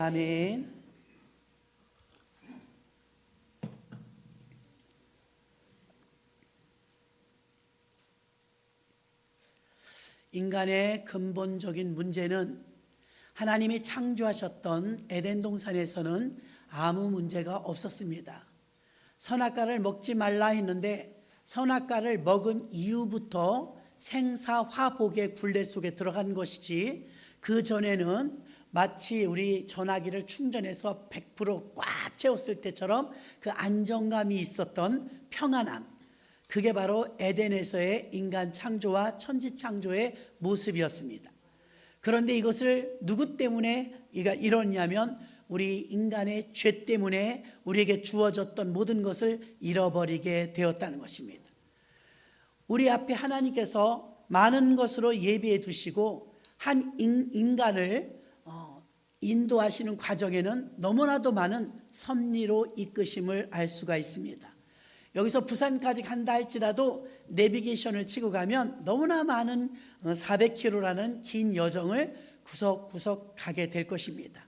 아멘. 인간의 근본적인 문제는 하나님이 창조하셨던 에덴 동산에서는 아무 문제가 없었습니다. 선악과를 먹지 말라 했는데 선악과를 먹은 이후부터 생사화복의 굴레 속에 들어간 것이지, 그 전에는 마치 우리 전화기를 충전해서 100%꽉 채웠을 때처럼 그 안정감이 있었던 평안함, 그게 바로 에덴에서의 인간 창조와 천지 창조의 모습이었습니다. 그런데 이것을 누구 때문에 이뤘냐면 우리 인간의 죄 때문에 우리에게 주어졌던 모든 것을 잃어버리게 되었다는 것입니다. 우리 앞에 하나님께서 많은 것으로 예비해 두시고 한 인간을 인도하시는 과정에는 너무나도 많은 섭리로 이끄심을 알 수가 있습니다. 여기서 부산까지 간다 할지라도 내비게이션을 치고 가면 너무나 많은 400km라는 긴 여정을 구석구석 가게 될 것입니다.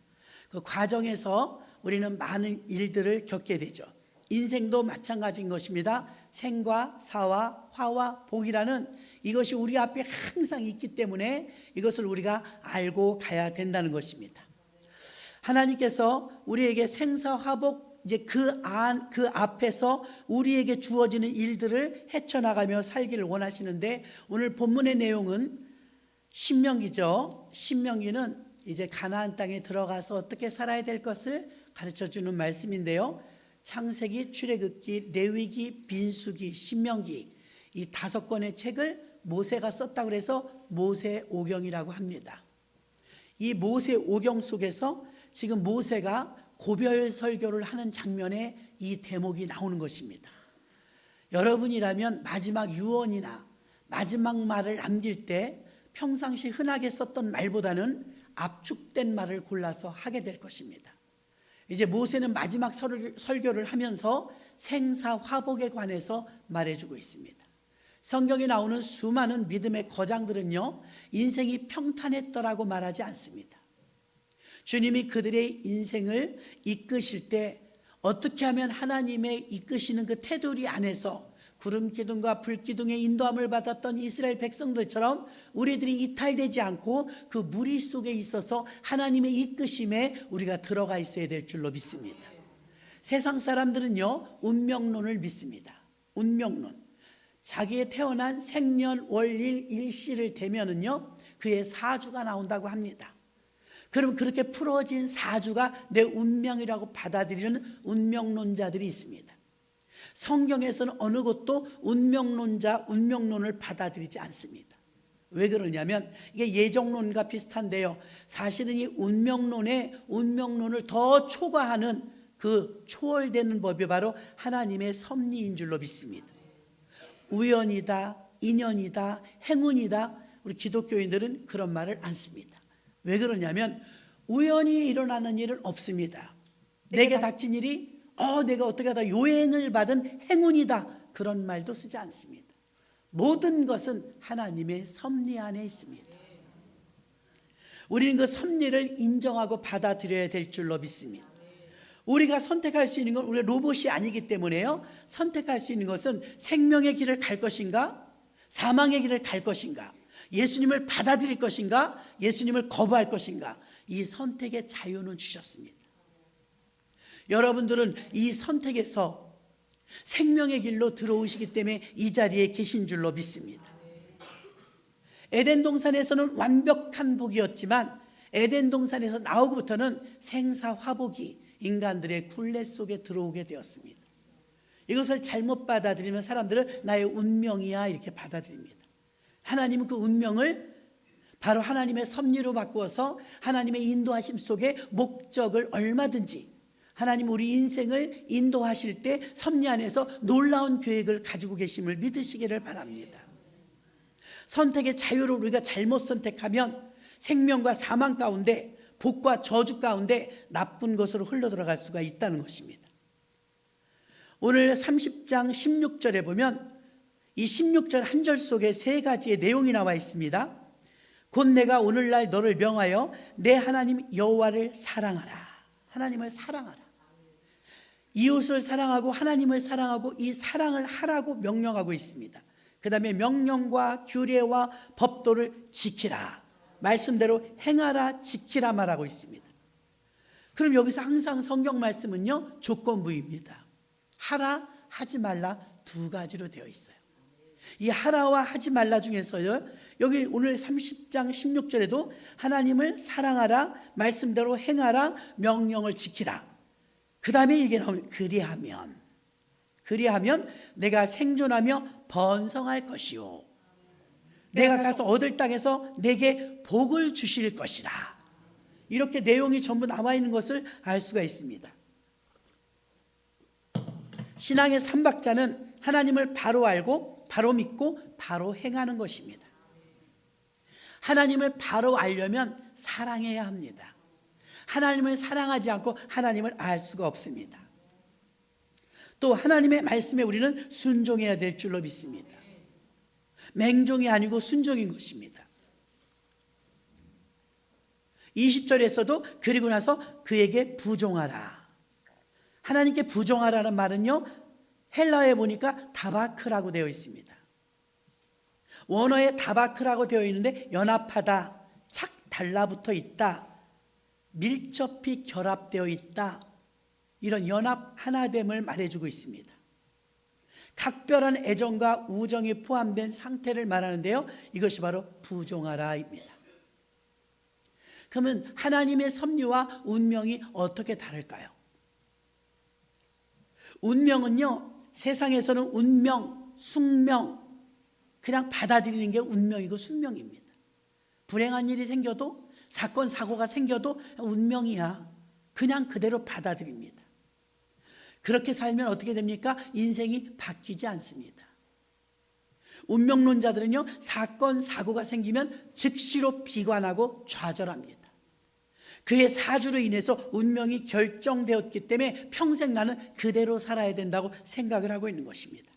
그 과정에서 우리는 많은 일들을 겪게 되죠. 인생도 마찬가지인 것입니다. 생과 사와 화와 복이라는 이것이 우리 앞에 항상 있기 때문에 이것을 우리가 알고 가야 된다는 것입니다. 하나님께서 우리에게 생사화복, 이제 그 앞에서 우리에게 주어지는 일들을 헤쳐나가며 살기를 원하시는데, 오늘 본문의 내용은 신명기죠. 신명기는 이제 가나안 땅에 들어가서 어떻게 살아야 될 것을 가르쳐주는 말씀인데요. 창세기, 출애굽기, 레위기, 민수기, 신명기, 이 5권의 책을 모세가 썼다고 해서 모세오경이라고 합니다. 이 모세오경 속에서 지금 모세가 고별 설교를 하는 장면에 이 대목이 나오는 것입니다. 여러분이라면 마지막 유언이나 마지막 말을 남길 때 평상시 흔하게 썼던 말보다는 압축된 말을 골라서 하게 될 것입니다. 이제 모세는 마지막 설교를 하면서 생사화복에 관해서 말해주고 있습니다. 성경에 나오는 수많은 믿음의 거장들은요, 인생이 평탄했더라고 말하지 않습니다. 주님이 그들의 인생을 이끄실 때 어떻게 하면 하나님의 이끄시는 그 테두리 안에서 구름기둥과 불기둥의 인도함을 받았던 이스라엘 백성들처럼 우리들이 이탈되지 않고 그 무리 속에 있어서 하나님의 이끄심에 우리가 들어가 있어야 될 줄로 믿습니다. 세상 사람들은요, 운명론을 믿습니다. 운명론. 자기의 태어난 생년월일 일시를 대면은요, 그의 사주가 나온다고 합니다. 그럼 그렇게 풀어진 사주가 내 운명이라고 받아들이는 운명론자들이 있습니다. 성경에서는 어느 곳도 운명론을 받아들이지 않습니다. 왜 그러냐면 이게 예정론과 비슷한데요, 사실은 이 운명론을 더 초과하는 그 초월되는 법이 바로 하나님의 섭리인 줄로 믿습니다. 우연이다, 인연이다, 행운이다, 우리 기독교인들은 그런 말을 안 씁니다. 왜 그러냐면 우연히 일어나는 일은 없습니다. 내게 닥친 일이 내가 어떻게 하다 요행을 받은 행운이다, 그런 말도 쓰지 않습니다. 모든 것은 하나님의 섭리 안에 있습니다. 우리는 그 섭리를 인정하고 받아들여야 될 줄로 믿습니다. 우리가 선택할 수 있는 건 우리 로봇이 아니기 때문에요, 선택할 수 있는 것은 생명의 길을 갈 것인가, 사망의 길을 갈 것인가, 예수님을 받아들일 것인가, 예수님을 거부할 것인가, 이 선택의 자유는 주셨습니다. 여러분들은 이 선택에서 생명의 길로 들어오시기 때문에 이 자리에 계신 줄로 믿습니다. 에덴 동산에서는 완벽한 복이었지만 에덴 동산에서 나오고부터는 생사화복이 인간들의 굴레 속에 들어오게 되었습니다. 이것을 잘못 받아들이면 사람들은 나의 운명이야 이렇게 받아들입니다. 하나님은 그 운명을 바로 하나님의 섭리로 바꾸어서 하나님의 인도하심 속에 목적을 얼마든지, 하나님 우리 인생을 인도하실 때 섭리 안에서 놀라운 계획을 가지고 계심을 믿으시기를 바랍니다. 선택의 자유를 우리가 잘못 선택하면 생명과 사망 가운데, 복과 저주 가운데 나쁜 것으로 흘러들어갈 수가 있다는 것입니다. 오늘 30장 16절에 보면 이 16절 한 절 속에 3가지의 내용이 나와 있습니다. 곧 내가 오늘날 너를 명하여 내 하나님 여호와를 사랑하라. 하나님을 사랑하라. 이웃을 사랑하고 하나님을 사랑하고 이 사랑을 하라고 명령하고 있습니다. 그 다음에 명령과 규례와 법도를 지키라. 말씀대로 행하라, 지키라 말하고 있습니다. 그럼 여기서 항상 성경 말씀은요, 조건부입니다. 하라, 하지 말라 두 가지로 되어 있어요. 이 하라와 하지 말라 중에서요, 여기 오늘 30장 16절에도 하나님을 사랑하라, 말씀대로 행하라, 명령을 지키라. 그 다음에 이게 나오면 그리하면 내가 생존하며 번성할 것이요, 내가 가서 얻을 땅에서 내게 복을 주실 것이라. 이렇게 내용이 전부 나와 있는 것을 알 수가 있습니다. 신앙의 삼박자는 하나님을 바로 알고 바로 믿고 바로 행하는 것입니다. 하나님을 바로 알려면 사랑해야 합니다. 하나님을 사랑하지 않고 하나님을 알 수가 없습니다. 또 하나님의 말씀에 우리는 순종해야 될 줄로 믿습니다. 맹종이 아니고 순종인 것입니다. 20절에서도 그리고 나서 그에게 부종하라. 하나님께 부종하라는 말은요, 헬라어에 보니까 다바크라고 되어 있습니다. 원어에 다바크라고 되어 있는데 연합하다, 착 달라붙어 있다, 밀접히 결합되어 있다, 이런 연합 하나됨을 말해주고 있습니다. 각별한 애정과 우정이 포함된 상태를 말하는데요, 이것이 바로 부종하라입니다. 그러면 하나님의 섭리와 운명이 어떻게 다를까요? 운명은요, 세상에서는 운명, 숙명, 그냥 받아들이는 게 운명이고 숙명입니다. 불행한 일이 생겨도, 사건 사고가 생겨도 운명이야, 그냥 그대로 받아들입니다. 그렇게 살면 어떻게 됩니까? 인생이 바뀌지 않습니다. 운명론자들은요, 사건 사고가 생기면 즉시로 비관하고 좌절합니다. 그의 사주로 인해서 운명이 결정되었기 때문에 평생 나는 그대로 살아야 된다고 생각을 하고 있는 것입니다.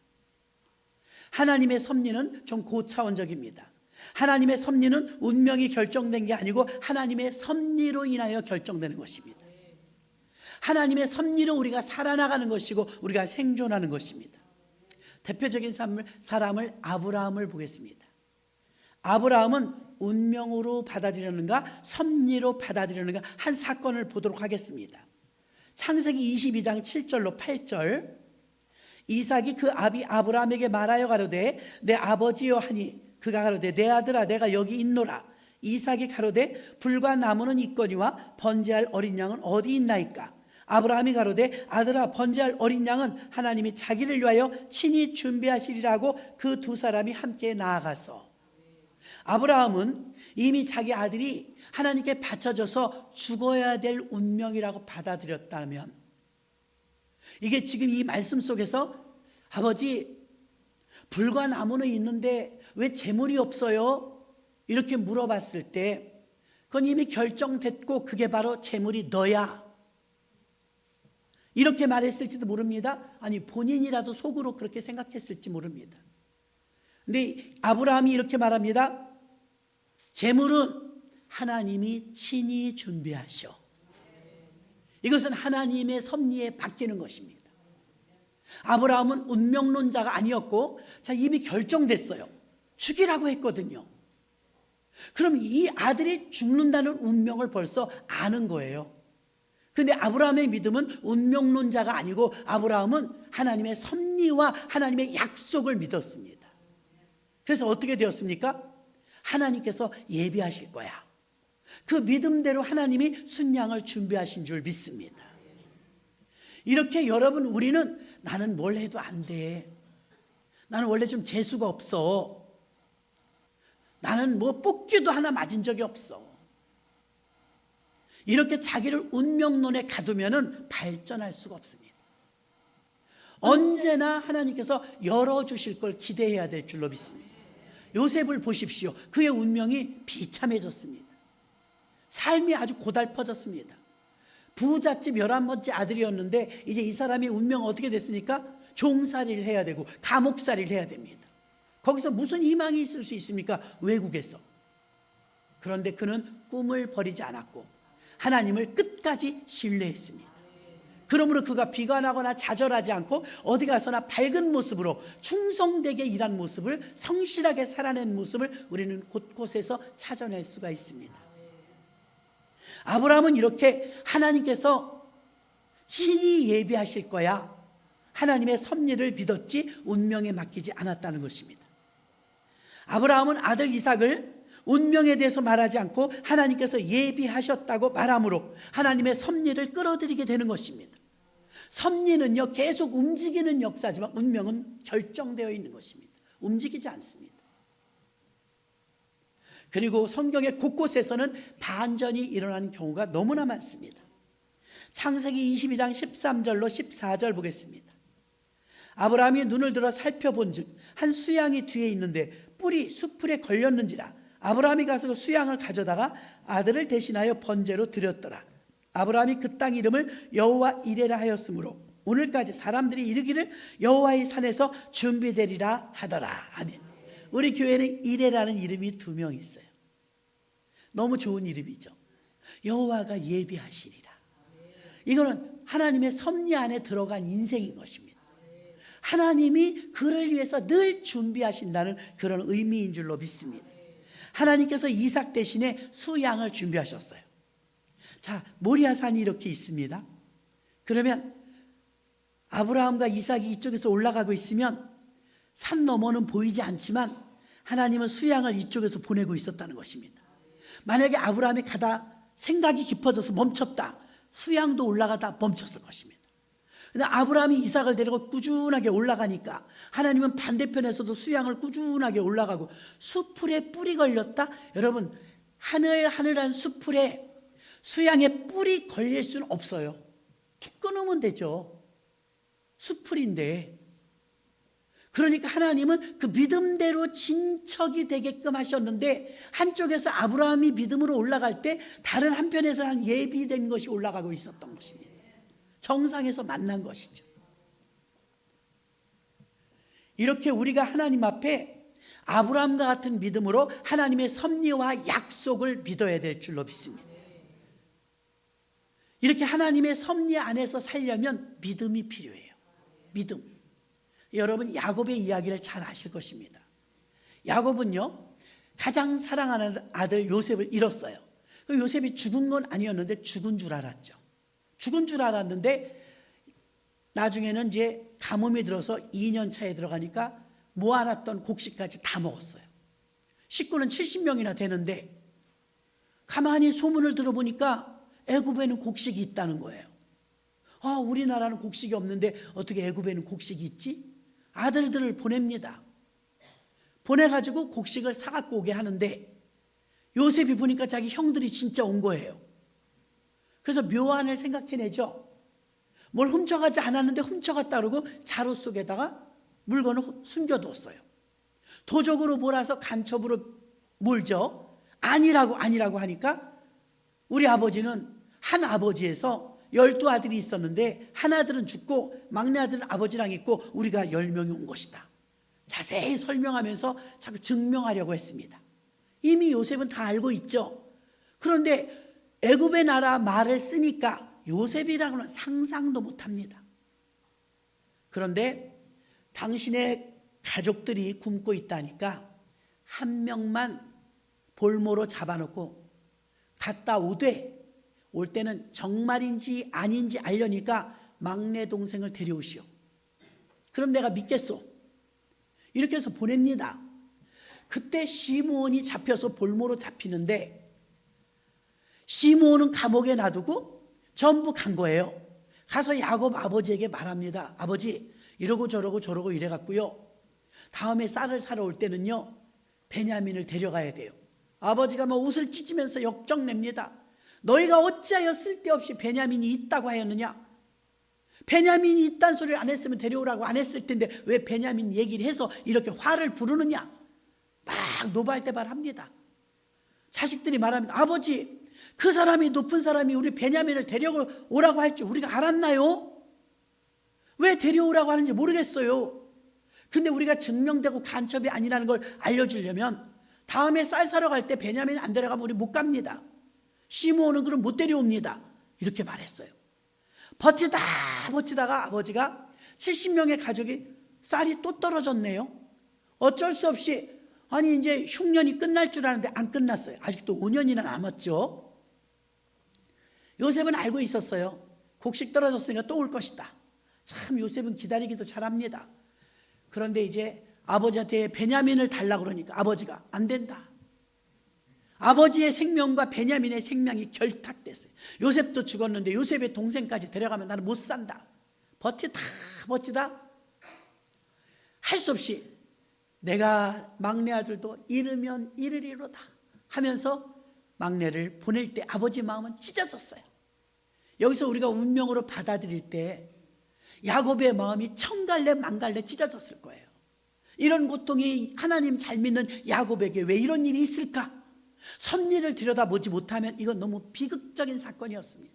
하나님의 섭리는 좀 고차원적입니다. 하나님의 섭리는 운명이 결정된 게 아니고 하나님의 섭리로 인하여 결정되는 것입니다. 하나님의 섭리로 우리가 살아나가는 것이고 우리가 생존하는 것입니다. 대표적인 사람을 아브라함을 보겠습니다. 아브라함은 운명으로 받아들이는가 섭리로 받아들이는가 한 사건을 보도록 하겠습니다. 창세기 22장 7절로 8절, 이삭이 그 아비 아브라함에게 말하여 가로되 내 아버지여 하니 그가 가로되 내 아들아 내가 여기 있노라. 이삭이 가로되 불과 나무는 있거니와 번제할 어린 양은 어디 있나이까? 아브라함이 가로되 아들아 번제할 어린 양은 하나님이 자기를 위하여 친히 준비하시리라고 그 두 사람이 함께 나아가서, 아브라함은 이미 자기 아들이 하나님께 바쳐져서 죽어야 될 운명이라고 받아들였다면, 이게 지금 이 말씀 속에서 아버지 불과 나무는 있는데 왜 재물이 없어요? 이렇게 물어봤을 때 그건 이미 결정됐고 그게 바로 재물이 너야, 이렇게 말했을지도 모릅니다. 아니 본인이라도 속으로 그렇게 생각했을지 모릅니다. 근데 아브라함이 이렇게 말합니다. 재물은 하나님이 친히 준비하셔. 이것은 하나님의 섭리에 바뀌는 것입니다. 아브라함은 운명론자가 아니었고, 자 이미 결정됐어요. 죽이라고 했거든요. 그럼 이 아들이 죽는다는 운명을 벌써 아는 거예요. 그런데 아브라함의 믿음은 운명론자가 아니고 아브라함은 하나님의 섭리와 하나님의 약속을 믿었습니다. 그래서 어떻게 되었습니까? 하나님께서 예비하실 거야. 그 믿음대로 하나님이 순양을 준비하신 줄 믿습니다. 이렇게 여러분, 우리는 나는 뭘 해도 안 돼, 나는 원래 좀 재수가 없어, 나는 뭐 뽑기도 하나 맞은 적이 없어, 이렇게 자기를 운명론에 가두면은 발전할 수가 없습니다. 언제나 하나님께서 열어주실 걸 기대해야 될 줄로 믿습니다. 요셉을 보십시오. 그의 운명이 비참해졌습니다. 삶이 아주 고달퍼졌습니다. 부잣집 11번째 아들이었는데 이제 이 사람이 운명 어떻게 됐습니까? 종살이를 해야 되고 감옥살이를 해야 됩니다. 거기서 무슨 희망이 있을 수 있습니까? 외국에서. 그런데 그는 꿈을 버리지 않았고 하나님을 끝까지 신뢰했습니다. 그러므로 그가 비관하거나 좌절하지 않고 어디 가서나 밝은 모습으로 충성되게 일한 모습을, 성실하게 살아낸 모습을 우리는 곳곳에서 찾아낼 수가 있습니다. 아브라함은 이렇게 하나님께서 친히 예비하실 거야, 하나님의 섭리를 믿었지 운명에 맡기지 않았다는 것입니다. 아브라함은 아들 이삭을 운명에 대해서 말하지 않고 하나님께서 예비하셨다고 말함으로 하나님의 섭리를 끌어들이게 되는 것입니다. 섭리는요, 계속 움직이는 역사지만 운명은 결정되어 있는 것입니다. 움직이지 않습니다. 그리고 성경의 곳곳에서는 반전이 일어나는 경우가 너무나 많습니다. 창세기 22장 13절로 14절 보겠습니다. 아브라함이 눈을 들어 살펴본즉 한 수양이 뒤에 있는데 뿔이 수풀에 걸렸는지라. 아브라함이 가서 그 수양을 가져다가 아들을 대신하여 번제로 드렸더라. 아브라함이 그 땅 이름을 여호와 이레라 하였으므로 오늘까지 사람들이 이르기를 여호와의 산에서 준비되리라 하더라. 아멘. 우리 교회는 이레라는 이름이 2명 있어요. 너무 좋은 이름이죠. 여호와가 예비하시리라. 이거는 하나님의 섭리 안에 들어간 인생인 것입니다. 하나님이 그를 위해서 늘 준비하신다는 그런 의미인 줄로 믿습니다. 하나님께서 이삭 대신에 수양을 준비하셨어요. 자, 모리아산이 이렇게 있습니다. 그러면 아브라함과 이삭이 이쪽에서 올라가고 있으면 산 너머는 보이지 않지만 하나님은 수양을 이쪽에서 보내고 있었다는 것입니다. 만약에 아브라함이 가다 생각이 깊어져서 멈췄다, 수양도 올라가다 멈췄을 것입니다. 근데 아브라함이 이삭을 데리고 꾸준하게 올라가니까 하나님은 반대편에서도 수양을 꾸준하게 올라가고 수풀에 뿔이 걸렸다. 여러분, 하늘하늘한 수풀에 수양에 뿔이 걸릴 수는 없어요. 툭 끊으면 되죠. 수풀인데. 그러니까 하나님은 그 믿음대로 진척이 되게끔 하셨는데 한쪽에서 아브라함이 믿음으로 올라갈 때 다른 한편에서는 예비된 것이 올라가고 있었던 것입니다. 정상에서 만난 것이죠. 이렇게 우리가 하나님 앞에 아브라함과 같은 믿음으로 하나님의 섭리와 약속을 믿어야 될 줄로 믿습니다. 이렇게 하나님의 섭리 안에서 살려면 믿음이 필요해요. 믿음. 여러분, 야곱의 이야기를 잘 아실 것입니다. 야곱은요, 가장 사랑하는 아들 요셉을 잃었어요. 요셉이 죽은 건 아니었는데 죽은 줄 알았죠. 죽은 줄 알았는데 나중에는 이제 가뭄이 들어서 2년 차에 들어가니까 모아놨던 곡식까지 다 먹었어요. 식구는 70명이나 되는데 가만히 소문을 들어보니까 애굽에는 곡식이 있다는 거예요. 아, 우리나라는 곡식이 없는데 어떻게 애굽에는 곡식이 있지? 아들들을 보냅니다. 보내가지고 곡식을 사갖고 오게 하는데 요셉이 보니까 자기 형들이 진짜 온 거예요. 그래서 묘안을 생각해내죠. 뭘 훔쳐가지 않았는데 훔쳐갔다 그러고 자루 속에다가 물건을 숨겨두었어요. 도적으로 몰아서 간첩으로 몰죠. 아니라고 하니까 우리 아버지는 한 아버지에서 12아들이 있었는데 하나들은 죽고 막내 아들은 아버지랑 있고 우리가 10명이 온 것이다. 자세히 설명하면서 자꾸 증명하려고 했습니다. 이미 요셉은 다 알고 있죠. 그런데 애굽의 나라 말을 쓰니까 요셉이라고는 상상도 못합니다. 그런데 당신의 가족들이 굶고 있다니까 한 명만 볼모로 잡아놓고 갔다 오되 올 때는 정말인지 아닌지 알려니까 막내 동생을 데려오시오. 그럼 내가 믿겠소. 이렇게 해서 보냅니다. 그때 시므온이 잡혀서 볼모로 잡히는데 시므온은 감옥에 놔두고 전부 간 거예요. 가서 야곱 아버지에게 말합니다. 아버지, 이러고 저러고 이래갖고요, 다음에 쌀을 사러 올 때는요 베냐민을 데려가야 돼요. 아버지가 뭐 옷을 찢으면서 역정냅니다. 너희가 어찌하여 쓸데없이 베냐민이 있다고 하였느냐? 베냐민이 있다는 소리를 안 했으면 데려오라고 안 했을 텐데 왜 베냐민 얘기를 해서 이렇게 화를 부르느냐? 막 노발대발합니다. 자식들이 말합니다. 아버지, 그 사람이, 높은 사람이 우리 베냐민을 데려오라고 할 줄 우리가 알았나요? 왜 데려오라고 하는지 모르겠어요. 근데 우리가 증명되고 간첩이 아니라는 걸 알려주려면 다음에 쌀 사러 갈 때 베냐민 안 데려가면 우리 못 갑니다. 시므온은 그럼 못 데려옵니다. 이렇게 말했어요. 버티다가 아버지가 70명의 가족이 쌀이 또 떨어졌네요. 어쩔 수 없이 아니 이제 흉년이 끝날 줄 알았는데 안 끝났어요. 아직도 5년이나 남았죠. 요셉은 알고 있었어요. 곡식 떨어졌으니까 또 올 것이다. 참 요셉은 기다리기도 잘합니다. 그런데 이제 아버지한테 베냐민을 달라고 그러니까 아버지가 안 된다. 아버지의 생명과 베냐민의 생명이 결탁됐어요. 요셉도 죽었는데 요셉의 동생까지 데려가면 나는 못 산다. 버티다 할 수 없이 내가 막내 아들도 이르면 이르리로다 하면서 막내를 보낼 때 아버지 마음은 찢어졌어요. 여기서 우리가 운명으로 받아들일 때 야곱의 마음이 천갈래 만갈래 찢어졌을 거예요. 이런 고통이 하나님 잘 믿는 야곱에게 왜 이런 일이 있을까? 섭리를 들여다보지 못하면 이건 너무 비극적인 사건이었습니다.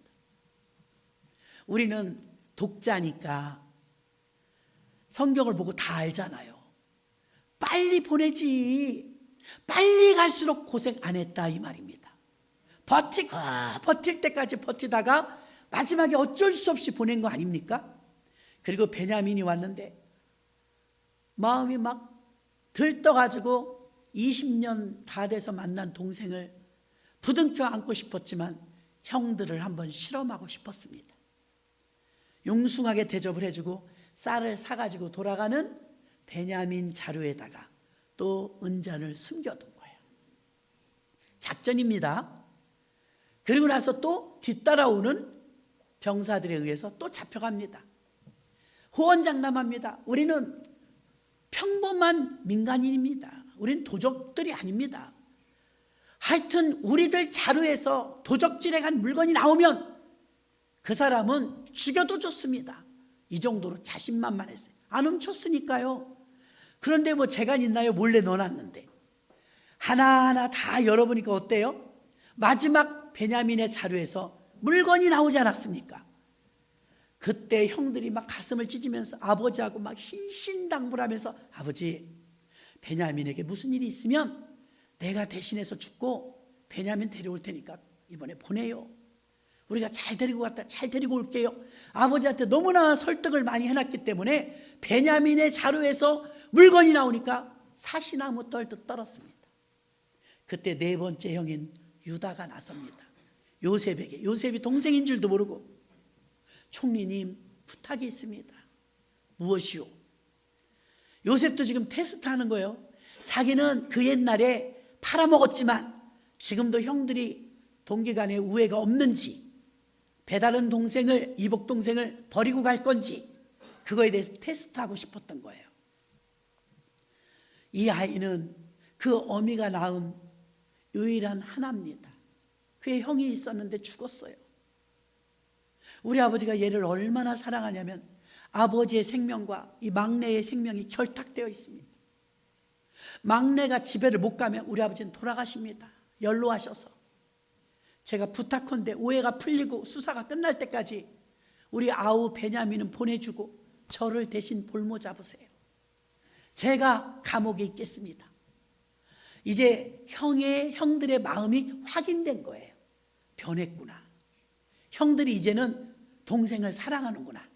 우리는 독자니까 성경을 보고 다 알잖아요. 빨리 보내지. 빨리 갈수록 고생 안 했다 이 말입니다. 버틸 때까지 버티다가 마지막에 어쩔 수 없이 보낸 거 아닙니까? 그리고 베냐민이 왔는데 마음이 막 들떠가지고 20년 다 돼서 만난 동생을 부둥켜 안고 싶었지만 형들을 한번 실험하고 싶었습니다. 융숭하게 대접을 해주고 쌀을 사가지고 돌아가는 베냐민 자루에다가 또 은잔을 숨겨둔 거예요. 작전입니다. 그리고 나서 또 뒤따라오는 병사들에 의해서 또 잡혀갑니다. 호언장담합니다. 우리는 평범한 민간인입니다. 우리는 도적들이 아닙니다. 하여튼 우리들 자루에서 도적질에 간 물건이 나오면 그 사람은 죽여도 좋습니다. 이 정도로 자신만만했어요. 안 훔쳤으니까요. 그런데 뭐 재간 있나요? 몰래 넣어놨는데 하나하나 다 열어보니까 어때요? 마지막 베냐민의 자루에서 물건이 나오지 않았습니까? 그때 형들이 막 가슴을 찢으면서 아버지하고 막 신신당부하면서 아버지, 베냐민에게 무슨 일이 있으면 내가 대신해서 죽고 베냐민 데려올 테니까 이번에 보내요. 우리가 잘 데리고 갔다 잘 데리고 올게요. 아버지한테 너무나 설득을 많이 해놨기 때문에 베냐민의 자루에서 물건이 나오니까 사시나무 떨듯 떨었습니다. 그때 네 번째 형인 유다가 나섭니다. 요셉에게, 요셉이 동생인 줄도 모르고 총리님 부탁이 있습니다. 무엇이요? 요셉도 지금 테스트하는 거예요. 자기는 그 옛날에 팔아먹었지만 지금도 형들이 동기간에 우애가 없는지, 배다른 동생을, 이복 동생을 버리고 갈 건지 그거에 대해서 테스트하고 싶었던 거예요. 이 아이는 그 어미가 낳은 유일한 하나입니다. 그의 형이 있었는데 죽었어요. 우리 아버지가 얘를 얼마나 사랑하냐면 아버지의 생명과 이 막내의 생명이 결탁되어 있습니다. 막내가 집에를 못 가면 우리 아버지는 돌아가십니다. 연로하셔서. 제가 부탁한데 오해가 풀리고 수사가 끝날 때까지 우리 아우 베냐민은 보내주고 저를 대신 볼모 잡으세요. 제가 감옥에 있겠습니다. 이제 형들의 마음이 확인된 거예요. 변했구나. 형들이 이제는 동생을 사랑하는구나.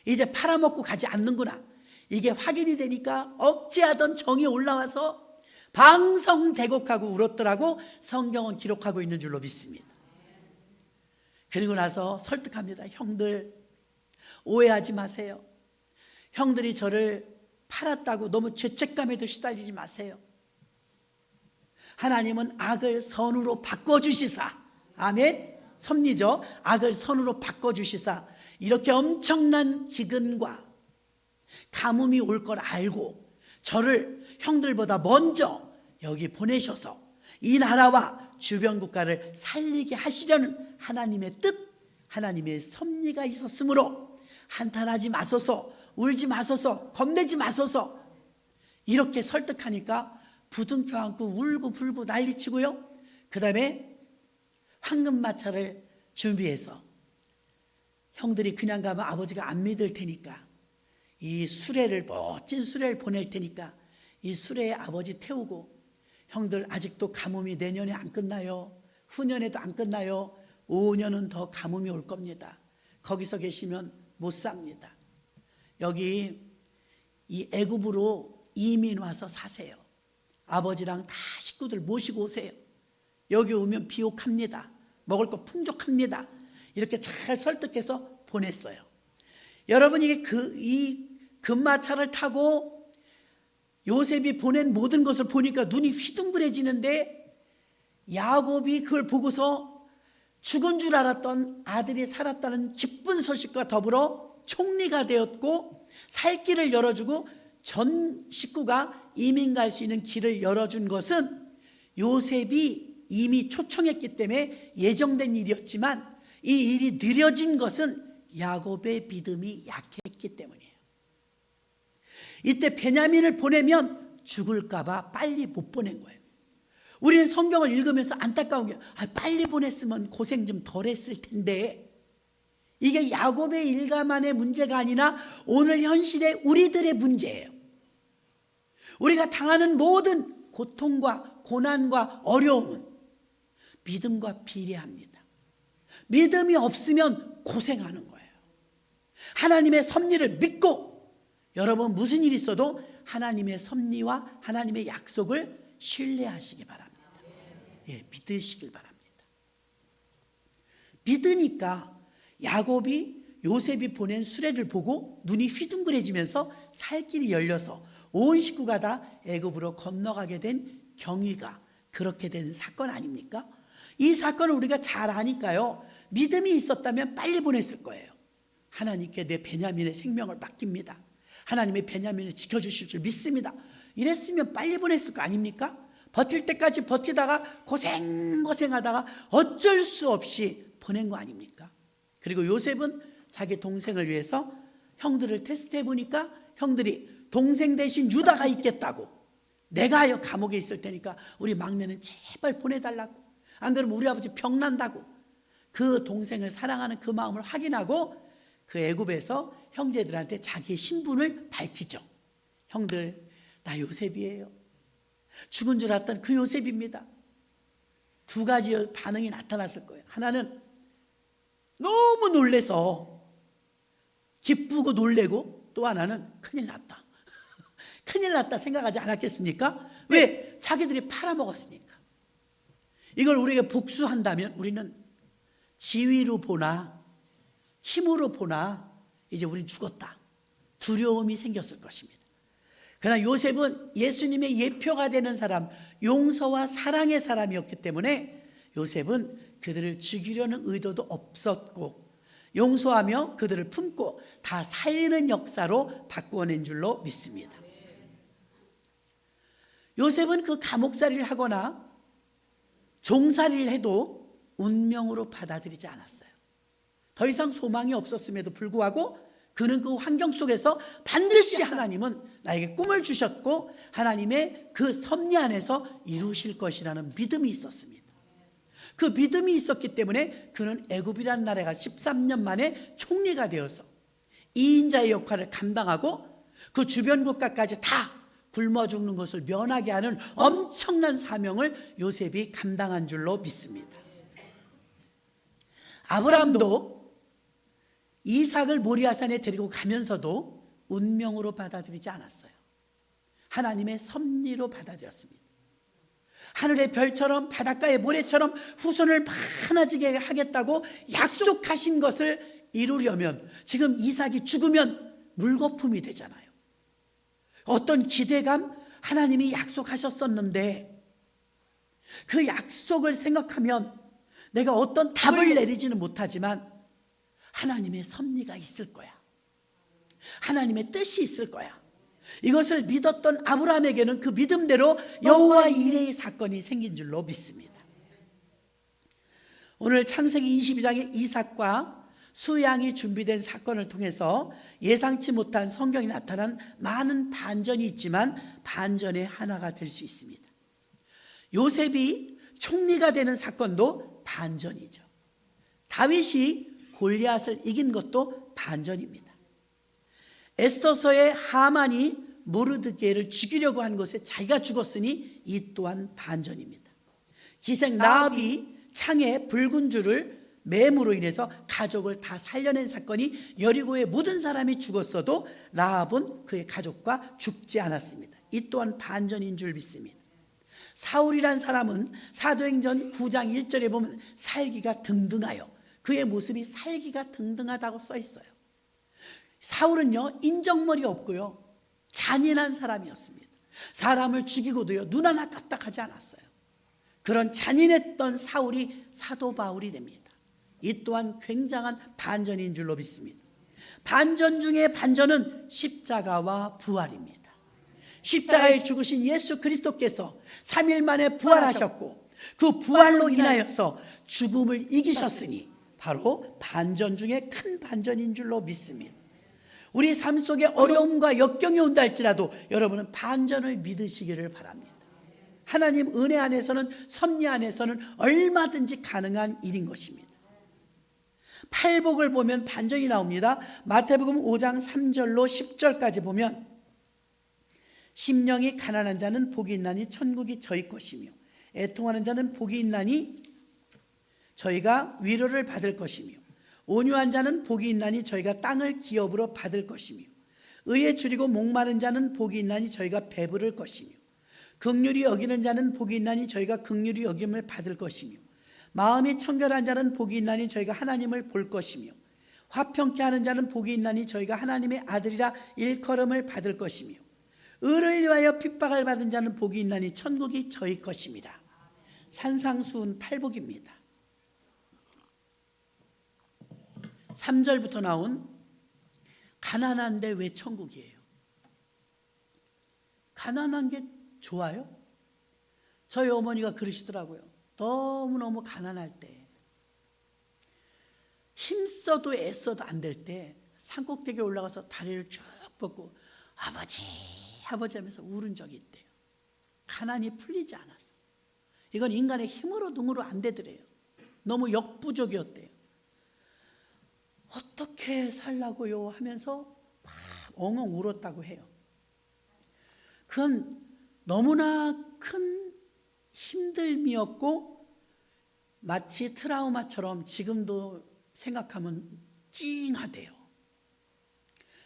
이제 팔아먹고 가지 않는구나. 이게 확인이 되니까 억제하던 정이 올라와서 방성대곡하고 울었더라고 성경은 기록하고 있는 줄로 믿습니다. 그리고 나서 설득합니다. 형들 오해하지 마세요. 형들이 저를 팔았다고 너무 죄책감에도 시달리지 마세요. 하나님은 악을 선으로 바꿔주시사, 아멘. 섭리죠. 악을 선으로 바꿔주시사 이렇게 엄청난 기근과 가뭄이 올 걸 알고 저를 형들보다 먼저 여기 보내셔서 이 나라와 주변 국가를 살리게 하시려는 하나님의 뜻, 하나님의 섭리가 있었으므로 한탄하지 마소서, 울지 마소서, 겁내지 마소서 이렇게 설득하니까 부둥켜 안고 울고 불고 난리치고요. 그 다음에 황금마차를 준비해서 형들이 그냥 가면 아버지가 안 믿을 테니까 이 수레를, 멋진 수레를 보낼 테니까 이 수레에 아버지 태우고 형들 아직도 가뭄이 내년에 안 끝나요. 후년에도 안 끝나요. 5년은 더 가뭄이 올 겁니다. 거기서 계시면 못 삽니다. 여기 이 애굽으로 이민 와서 사세요. 아버지랑 다 식구들 모시고 오세요. 여기 오면 비옥합니다. 먹을 거 풍족합니다. 이렇게 잘 설득해서 보냈어요. 여러분, 이 금마차를 타고 요셉이 보낸 모든 것을 보니까 눈이 휘둥그레지는데, 야곱이 그걸 보고서 죽은 줄 알았던 아들이 살았다는 기쁜 소식과 더불어 총리가 되었고 살 길을 열어주고 전 식구가 이민 갈 수 있는 길을 열어준 것은 요셉이 이미 초청했기 때문에 예정된 일이었지만, 이 일이 느려진 것은 야곱의 믿음이 약했기 때문이에요. 이때 베냐민을 보내면 죽을까 봐 빨리 못 보낸 거예요. 우리는 성경을 읽으면서 안타까운 게, 빨리 보냈으면 고생 좀 덜 했을 텐데, 이게 야곱의 일가만의 문제가 아니라 오늘 현실의 우리들의 문제예요. 우리가 당하는 모든 고통과 고난과 어려움은 믿음과 비례합니다. 믿음이 없으면 고생하는 거예요. 하나님의 섭리를 믿고, 여러분 무슨 일이 있어도 하나님의 섭리와 하나님의 약속을 신뢰하시기 바랍니다. 믿으시길 바랍니다. 믿으니까 야곱이 요셉이 보낸 수레를 보고 눈이 휘둥그레지면서 살 길이 열려서 온 식구가 다 애굽으로 건너가게 된 경위가 그렇게 된 사건 아닙니까? 이 사건을 우리가 잘 아니까요, 믿음이 있었다면 빨리 보냈을 거예요. 하나님께 내 베냐민의 생명을 맡깁니다. 하나님의 베냐민을 지켜주실 줄 믿습니다. 이랬으면 빨리 보냈을 거 아닙니까? 버틸 때까지 버티다가 고생하다가 어쩔 수 없이 보낸 거 아닙니까? 그리고 요셉은 자기 동생을 위해서 형들을 테스트해 보니까 형들이 동생 대신 유다가 있겠다고, 내가 감옥에 있을 테니까 우리 막내는 제발 보내달라고, 안 그러면 우리 아버지 병난다고, 그 동생을 사랑하는 그 마음을 확인하고 그 애굽에서 형제들한테 자기의 신분을 밝히죠. 형들, 나 요셉이에요. 죽은 줄 알았던 그 요셉입니다. 두 가지 반응이 나타났을 거예요. 하나는 너무 놀래서 기쁘고 놀래고, 또 하나는 큰일 났다. 큰일 났다 생각하지 않았겠습니까? 왜? 자기들이 팔아먹었으니까. 이걸 우리에게 복수한다면 우리는 지위로 보나 힘으로 보나 이제 우린 죽었다, 두려움이 생겼을 것입니다. 그러나 요셉은 예수님의 예표가 되는 사람, 용서와 사랑의 사람이었기 때문에 요셉은 그들을 죽이려는 의도도 없었고 용서하며 그들을 품고 다 살리는 역사로 바꾸어낸 줄로 믿습니다. 요셉은 그 감옥살이를 하거나 종살이를 해도 운명으로 받아들이지 않았어요. 더 이상 소망이 없었음에도 불구하고 그는 그 환경 속에서 반드시 하나님은 나에게 꿈을 주셨고 하나님의 그 섭리 안에서 이루실 것이라는 믿음이 있었습니다. 그 믿음이 있었기 때문에 그는 애굽이라는 나라가 13년 만에 총리가 되어서 2인자의 역할을 감당하고 그 주변 국가까지 다 굶어 죽는 것을 면하게 하는 엄청난 사명을 요셉이 감당한 줄로 믿습니다. 아브라함도 이삭을 모리아산에 데리고 가면서도 운명으로 받아들이지 않았어요. 하나님의 섭리로 받아들였습니다. 하늘의 별처럼 바닷가의 모래처럼 후손을 많아지게 하겠다고 약속하신 것을 이루려면 지금 이삭이 죽으면 물거품이 되잖아요. 어떤 기대감, 하나님이 약속하셨었는데 그 약속을 생각하면 내가 어떤 답을 내리지는 못하지만 하나님의 섭리가 있을 거야. 하나님의 뜻이 있을 거야. 이것을 믿었던 아브라함에게는 그 믿음대로 여호와 이레의 사건이 생긴 줄로 믿습니다. 오늘 창세기 22장의 이삭과 수양이 준비된 사건을 통해서 예상치 못한 성경이 나타난 많은 반전이 있지만 반전의 하나가 될 수 있습니다. 요셉이 총리가 되는 사건도 반전이죠. 다윗이 골리앗을 이긴 것도 반전입니다. 에스더서의 하만이 모르드게를 죽이려고 한 것에 자기가 죽었으니 이 또한 반전입니다. 기생 라합이 창에 붉은 줄을 매무로 인해서 가족을 다 살려낸 사건이 여리고의 모든 사람이 죽었어도 라합은 그의 가족과 죽지 않았습니다. 이 또한 반전인 줄 믿습니다. 사울이란 사람은 사도행전 9장 1절에 보면 살기가 등등하여, 그의 모습이 살기가 등등하다고 써 있어요. 사울은요, 인정머리 없고요, 잔인한 사람이었습니다. 사람을 죽이고도요, 눈 하나 까딱하지 않았어요. 그런 잔인했던 사울이 사도 바울이 됩니다. 이 또한 굉장한 반전인 줄로 믿습니다. 반전 중에 반전은 십자가와 부활입니다. 십자가에 죽으신 예수 그리스도께서 3일 만에 부활하셨고 그 부활로 인하여서 죽음을 이기셨으니 바로 반전 중에 큰 반전인 줄로 믿습니다. 우리 삶 속에 어려움과 역경이 온다 할지라도 여러분은 반전을 믿으시기를 바랍니다. 하나님 은혜 안에서는, 섭리 안에서는 얼마든지 가능한 일인 것입니다. 팔복을 보면 반전이 나옵니다. 마태복음 5장 3절로 10절까지 보면 심령이 가난한 자는 복이 있나니 천국이 저희 것이며 애통하는 자는 복이 있나니 저희가 위로를 받을 것이며 온유한 자는 복이 있나니 저희가 땅을 기업으로 받을 것이며 의에 줄이고 목마른 자는 복이 있나니 저희가 배부를 것이며 긍휼히 여기는 자는 복이 있나니 저희가 긍휼히 여김을 받을 것이며 마음이 청결한 자는 복이 있나니 저희가 하나님을 볼 것이며 화평케 하는 자는 복이 있나니 저희가 하나님의 아들이라 일컬음을 받을 것이며 의를 위하여 핍박을 받은 자는 복이 있나니 천국이 저희 것입니다. 산상수훈 팔복입니다. 3절부터 나온 가난한데 왜 천국이에요? 가난한 게 좋아요? 저희 어머니가 그러시더라고요. 너무너무 가난할 때, 힘써도 애써도 안 될 때 산꼭대기에 올라가서 다리를 쭉 뻗고 아버지 아버지 하면서 울은 적이 있대요. 가난이 풀리지 않아서. 이건 인간의 힘으로 능으로 안 되더래요. 너무 역부족이었대요. 어떻게 살라고요 하면서 막 엉엉 울었다고 해요. 그건 너무나 큰 힘듦이었고 마치 트라우마처럼 지금도 생각하면 찡하대요.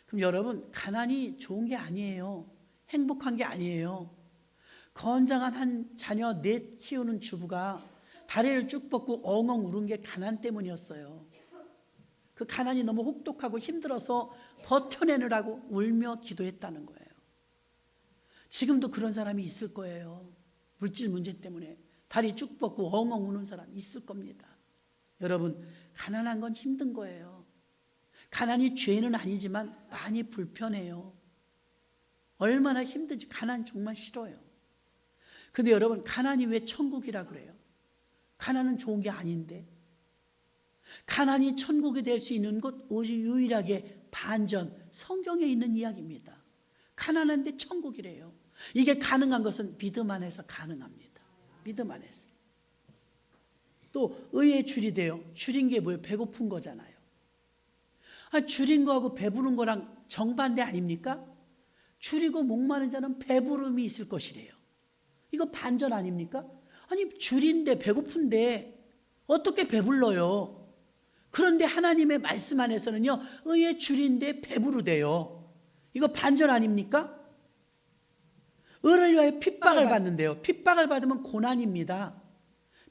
그럼 여러분, 가난이 좋은 게 아니에요. 행복한 게 아니에요. 건장한 한 자녀 넷 키우는 주부가 다리를 쭉 뻗고 엉엉 울은 게 가난 때문이었어요. 그 가난이 너무 혹독하고 힘들어서 버텨내느라고 울며 기도했다는 거예요. 지금도 그런 사람이 있을 거예요. 물질 문제 때문에 다리 쭉 뻗고 엉엉 우는 사람 있을 겁니다. 여러분, 가난한 건 힘든 거예요. 가난이 죄는 아니지만 많이 불편해요. 얼마나 힘든지. 가난 정말 싫어요. 근데 여러분, 가난이 왜 천국이라 그래요? 가난은 좋은 게 아닌데. 가난이 천국이 될 수 있는 곳 오직 유일하게 반전, 성경에 있는 이야기입니다. 가난한데 천국이래요. 이게 가능한 것은 믿음 안에서 가능합니다. 믿음 안에서. 또 의에 줄이대요. 줄인 게 뭐예요? 배고픈 거잖아요. 줄인 거하고 배부른 거랑 정반대 아닙니까? 줄이고 목마른 자는 배부름이 있을 것이래요. 이거 반전 아닙니까? 아니, 줄인데 배고픈데 어떻게 배불러요? 그런데 하나님의 말씀 안에서는요, 의에 줄인데 배부르대요. 이거 반전 아닙니까? 의를 위하여 핍박을 받는데요. 핍박을 받으면 고난입니다.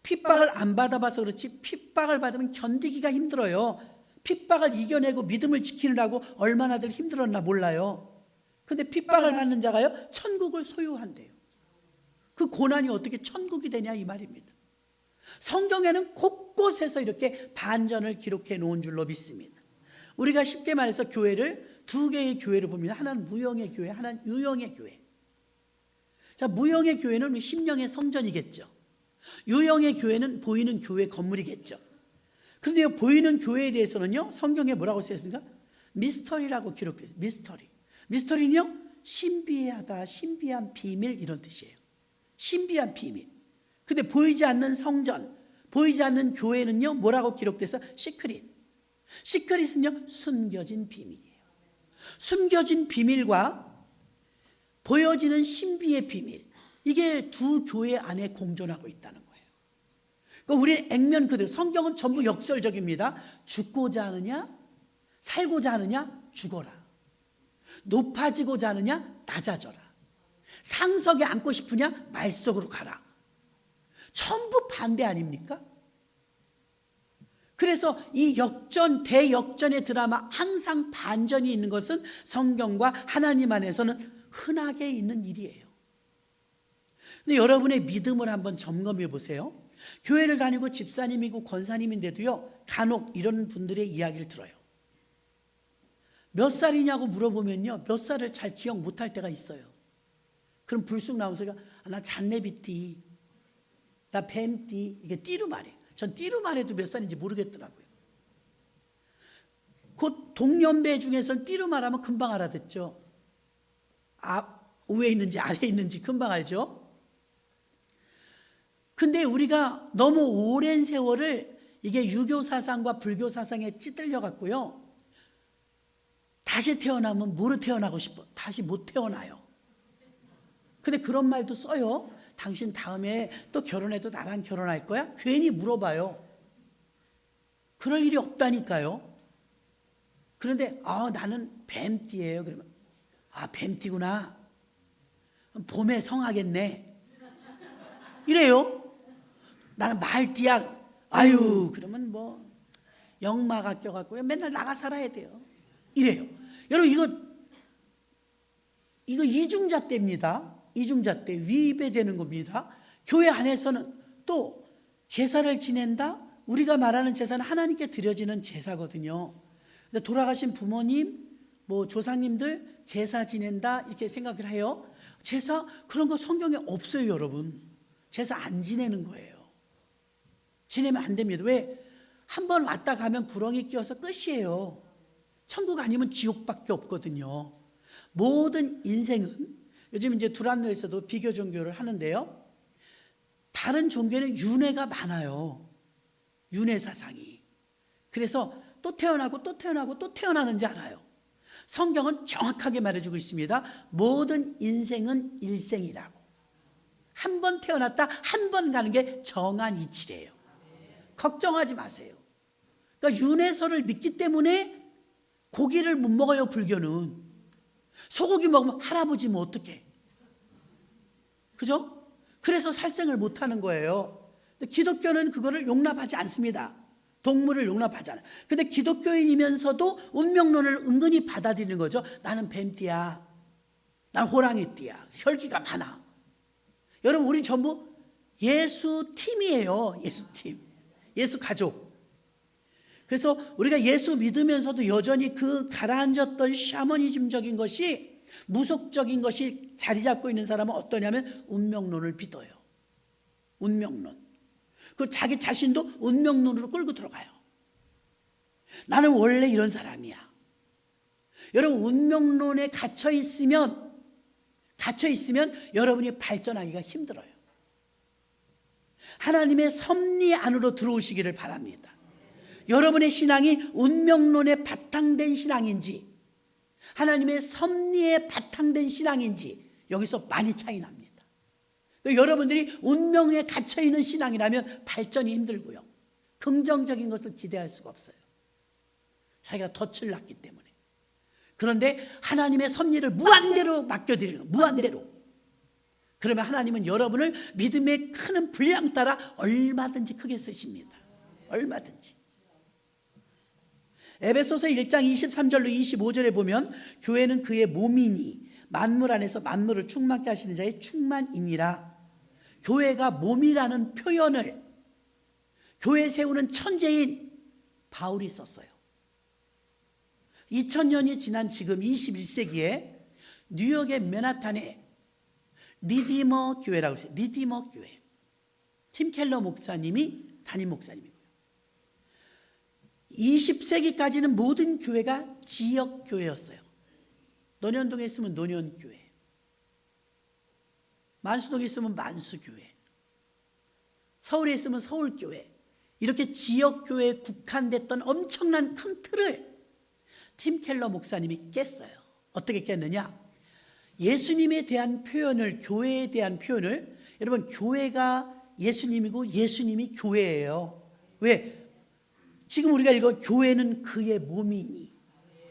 핍박을 안 받아봐서 그렇지 핍박을 받으면 견디기가 힘들어요. 핍박을 이겨내고 믿음을 지키느라고 얼마나들 힘들었나 몰라요. 근데 핍박을 받는 자가요, 천국을 소유한대요. 그 고난이 어떻게 천국이 되냐 이 말입니다. 성경에는 곳곳에서 이렇게 반전을 기록해 놓은 줄로 믿습니다. 우리가 쉽게 말해서 교회를 두 개의 교회를 봅니다. 하나는 무형의 교회, 하나는 유형의 교회. 자, 무형의 교회는 심령의 성전이겠죠. 유형의 교회는 보이는 교회 건물이겠죠. 그런데 보이는 교회에 대해서는요, 성경에 뭐라고 쓰였습니까? 미스터리라고 기록되어 있어요. 미스터리. 미스터리는요, 신비하다, 신비한 비밀 이런 뜻이에요. 신비한 비밀. 근데 보이지 않는 성전, 보이지 않는 교회는요, 뭐라고 기록돼서 시크릿. 시크릿은요, 숨겨진 비밀이에요. 숨겨진 비밀과 보여지는 신비의 비밀, 이게 두 교회 안에 공존하고 있다는 거예요. 우리 액면 그대로. 성경은 전부 역설적입니다. 죽고자 하느냐, 살고자 하느냐, 죽어라. 높아지고자 하느냐, 낮아져라. 상석에 앉고 싶으냐, 말 속으로 가라. 전부 반대 아닙니까? 그래서 이 역전, 대역전의 드라마, 항상 반전이 있는 것은 성경과 하나님 안에서는 흔하게 있는 일이에요. 근데 여러분의 믿음을 한번 점검해 보세요. 교회를 다니고 집사님이고 권사님인데도요, 간혹 이런 분들의 이야기를 들어요. 몇 살이냐고 물어보면요, 몇 살을 잘 기억 못할 때가 있어요. 그럼 불쑥 나온 소리가, 나 잔내비띠, 나 뱀띠. 이게 띠로 말해요. 전 띠로 말해도 몇 살인지 모르겠더라고요. 곧 동년배 중에서는 띠로 말하면 금방 알아듣죠. 위에 있는지 아래에 있는지 금방 알죠. 근데 우리가 너무 오랜 세월을 이게 유교 사상과 불교 사상에 찌들려 갔고요, 다시 태어나면 뭐로 태어나고 싶어? 다시 못 태어나요. 근데 그런 말도 써요. 당신 다음에 또 결혼해도 나랑 결혼할 거야? 괜히 물어봐요. 그럴 일이 없다니까요. 그런데 나는 뱀띠예요. 그러면 뱀띠구나. 봄에 성하겠네. 이래요. 나는 말띠야. 아유, 그러면 뭐 역마가 껴갖고요, 맨날 나가 살아야 돼요. 이래요. 여러분, 이거 이중잣대입니다. 이중잣대, 위배되는 겁니다. 교회 안에서는 또 제사를 지낸다. 우리가 말하는 제사는 하나님께 드려지는 제사거든요. 근데 돌아가신 부모님, 뭐 조상님들 제사 지낸다 이렇게 생각을 해요. 제사 그런 거 성경에 없어요, 여러분. 제사 안 지내는 거예요. 지내면 안 됩니다. 왜? 한 번 왔다 가면 구렁이 끼어서 끝이에요. 천국 아니면 지옥밖에 없거든요. 모든 인생은, 요즘 이제 두란노에서도 비교 종교를 하는데요, 다른 종교는 윤회가 많아요. 윤회 사상이. 그래서 또 태어나고 또 태어나고 또 태어나는지 알아요. 성경은 정확하게 말해주고 있습니다. 모든 인생은 일생이라고. 한 번 태어났다 한 번 가는 게 정한 이치래요. 걱정하지 마세요. 그러니까 윤회설을 믿기 때문에 고기를 못 먹어요. 불교는 소고기 먹으면 할아버지 뭐 어떡해, 그죠? 그래서 살생을 못하는 거예요. 근데 기독교는 그거를 용납하지 않습니다. 동물을 용납하지 않아요. 근데 기독교인이면서도 운명론을 은근히 받아들이는 거죠. 나는 뱀띠야, 나는 호랑이띠야, 혈기가 많아. 여러분, 우리 전부 예수 팀이에요. 예수 팀, 예수 가족. 그래서 우리가 예수 믿으면서도 여전히 그 가라앉았던 샤머니즘적인 것이, 무속적인 것이 자리 잡고 있는 사람은 어떠냐면 운명론을 믿어요. 운명론. 그 자기 자신도 운명론으로 끌고 들어가요. 나는 원래 이런 사람이야. 여러분, 운명론에 갇혀 있으면 여러분이 발전하기가 힘들어요. 하나님의 섭리 안으로 들어오시기를 바랍니다. 여러분의 신앙이 운명론에 바탕된 신앙인지 하나님의 섭리에 바탕된 신앙인지 여기서 많이 차이 납니다. 여러분들이 운명에 갇혀있는 신앙이라면 발전이 힘들고요, 긍정적인 것을 기대할 수가 없어요. 자기가 덫을 놨기 때문에. 그런데 하나님의 섭리를 무한대로 맡겨드리는 거예요. 무한대로. 그러면 하나님은 여러분을 믿음의 큰 분량 따라 얼마든지 크게 쓰십니다. 얼마든지. 에베소서 1장 23절로 25절에 보면 교회는 그의 몸이니 만물 안에서 만물을 충만케 하시는 자의 충만이니라. 교회가 몸이라는 표현을 교회 세우는 천재인 바울이 썼어요. 2000년이 지난 지금 21세기에 뉴욕의 맨하탄에 리디머 교회라고 있어요. 리디머 교회. 팀 켈러 목사님이 담임 목사님이고요. 20세기까지는 모든 교회가 지역교회였어요. 논현동에 있으면 논현교회, 만수동에 있으면 만수교회, 서울에 있으면 서울교회, 이렇게 지역교회에 국한됐던 엄청난 큰 틀을 팀 켈러 목사님이 깼어요. 어떻게 깼느냐? 예수님에 대한 표현을, 교회에 대한 표현을, 여러분, 교회가 예수님이고 예수님이 교회예요. 왜? 지금 우리가 읽은 교회는 그의 몸이니.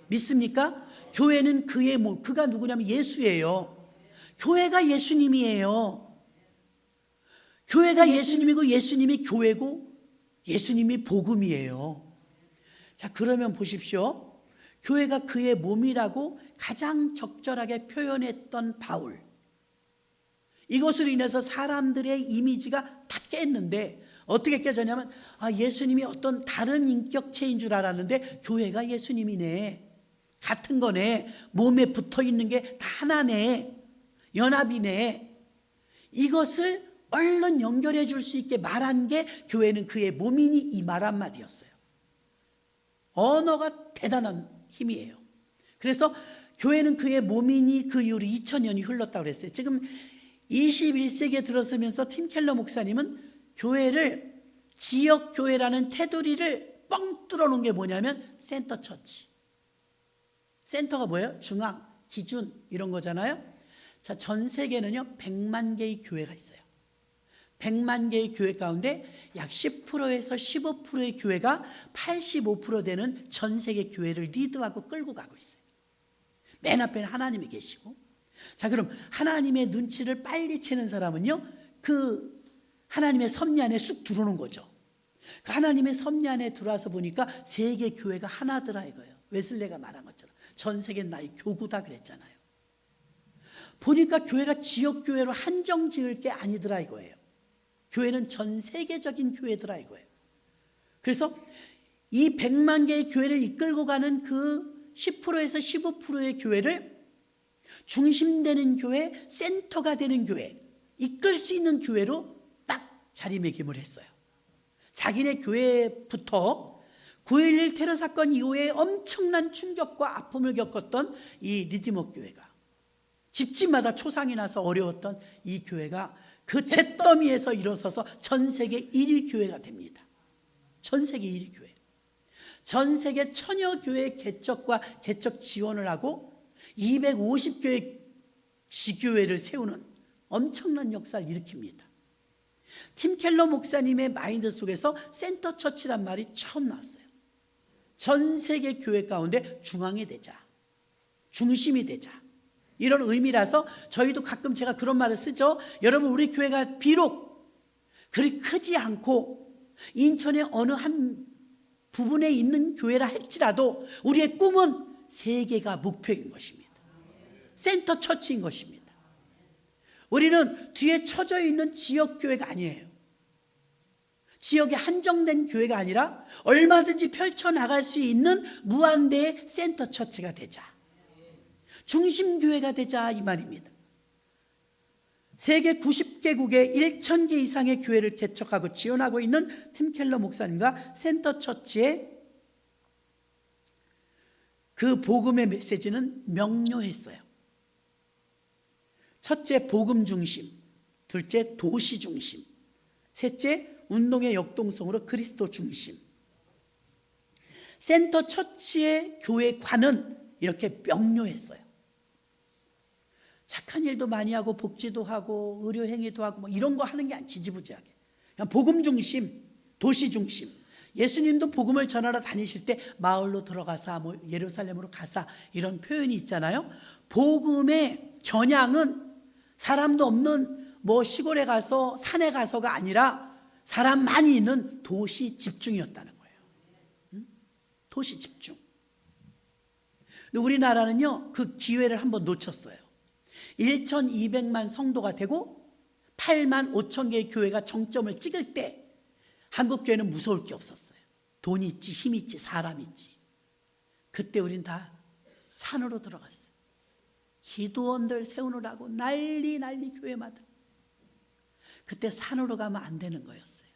믿습니까? 교회는 그의 몸. 그가 누구냐면 예수예요. 교회가 예수님이에요. 교회가 예수님이고 예수님이 교회고 예수님이 복음이에요. 자, 그러면 보십시오. 교회가 그의 몸이라고 가장 적절하게 표현했던 바울. 이것으로 인해서 사람들의 이미지가 다 깼는데 어떻게 깨졌냐면 예수님이 어떤 다른 인격체인 줄 알았는데 교회가 예수님이네. 같은 거네. 몸에 붙어 있는 게 다 하나네. 연합이네. 이것을 얼른 연결해 줄 수 있게 말한 게 교회는 그의 몸이니 이 말 한마디였어요. 언어가 대단한 힘이에요. 그래서 교회는 그의 몸이니 그 이후로 2000년이 흘렀다고 그랬어요. 지금 21세기에 들어서면서 팀 켈러 목사님은 교회를 지역교회라는 테두리를 뻥 뚫어놓은 게 뭐냐면 센터 처치. 센터가 뭐예요? 중앙, 기준 이런 거잖아요. 자, 전 세계는요 100만 개의 교회가 있어요. 100만 개의 교회 가운데 약 10%에서 15%의 교회가 85% 되는 전 세계 교회를 리드하고 끌고 가고 있어요. 맨 앞에는 하나님이 계시고. 자, 그럼 하나님의 눈치를 빨리 채는 사람은요 그 하나님의 섭리 안에 쑥 들어오는 거죠. 그 하나님의 섭리 안에 들어와서 보니까 세계 교회가 하나더라 이거예요. 웨슬레가 말한 것처럼 전 세계 나의 교구다 그랬잖아요. 보니까 교회가 지역교회로 한정 지을 게 아니더라 이거예요. 교회는 전 세계적인 교회더라 이거예요. 그래서 이 100만 개의 교회를 이끌고 가는 그 10%에서 15%의 교회를 중심되는 교회, 센터가 되는 교회, 이끌 수 있는 교회로 딱 자리매김을 했어요. 자기네 교회부터 9.11 테러 사건 이후에 엄청난 충격과 아픔을 겪었던 이 리디머 교회가, 집집마다 초상이 나서 어려웠던 이 교회가 그 잿더미에서 일어서서 전 세계 1위 교회가 됩니다. 전 세계 1위 교회. 전 세계 천여 교회 개척과 개척 지원을 하고 250교회 지교회를 세우는 엄청난 역사를 일으킵니다. 팀 켈러 목사님의 마인드 속에서 센터 처치란 말이 처음 나왔어요. 전 세계 교회 가운데 중앙이 되자, 중심이 되자, 이런 의미라서 저희도 가끔 제가 그런 말을 쓰죠. 여러분, 우리 교회가 비록 그리 크지 않고 인천의 어느 한 부분에 있는 교회라 할지라도 우리의 꿈은 세계가 목표인 것입니다. 센터 처치인 것입니다. 우리는 뒤에 처져 있는 지역교회가 아니에요. 지역에 한정된 교회가 아니라 얼마든지 펼쳐나갈 수 있는 무한대의 센터 처치가 되자, 중심교회가 되자 이 말입니다. 세계 90개국에 1000개 이상의 교회를 개척하고 지원하고 있는 팀 켈러 목사님과 센터 처치의 그 복음의 메시지는 명료했어요. 첫째, 복음 중심. 둘째, 도시 중심. 셋째, 운동의 역동성으로 그리스도 중심. 센터 처치의 교회관은 이렇게 명료했어요. 착한 일도 많이 하고 복지도 하고 의료행위도 하고 뭐 이런 거 하는 게 아니라 지지부지하게 그냥 복음 중심, 도시 중심. 예수님도 복음을 전하러 다니실 때 마을로 들어가사 뭐 예루살렘으로 가사 이런 표현이 있잖아요. 복음의 겨냥은 사람도 없는 뭐 시골에 가서 산에 가서가 아니라 사람 많이 있는 도시 집중이었다는 거예요. 도시 집중. 근데 우리나라는요 그 기회를 한번 놓쳤어요. 1200만 성도가 되고 8만 5천 개의 교회가 정점을 찍을 때 한국교회는 무서울 게 없었어요. 돈 있지, 힘 있지, 사람 있지. 그때 우린 다 산으로 들어갔어요. 기도원들 세우느라고 난리 교회마다. 그때 산으로 가면 안 되는 거였어요.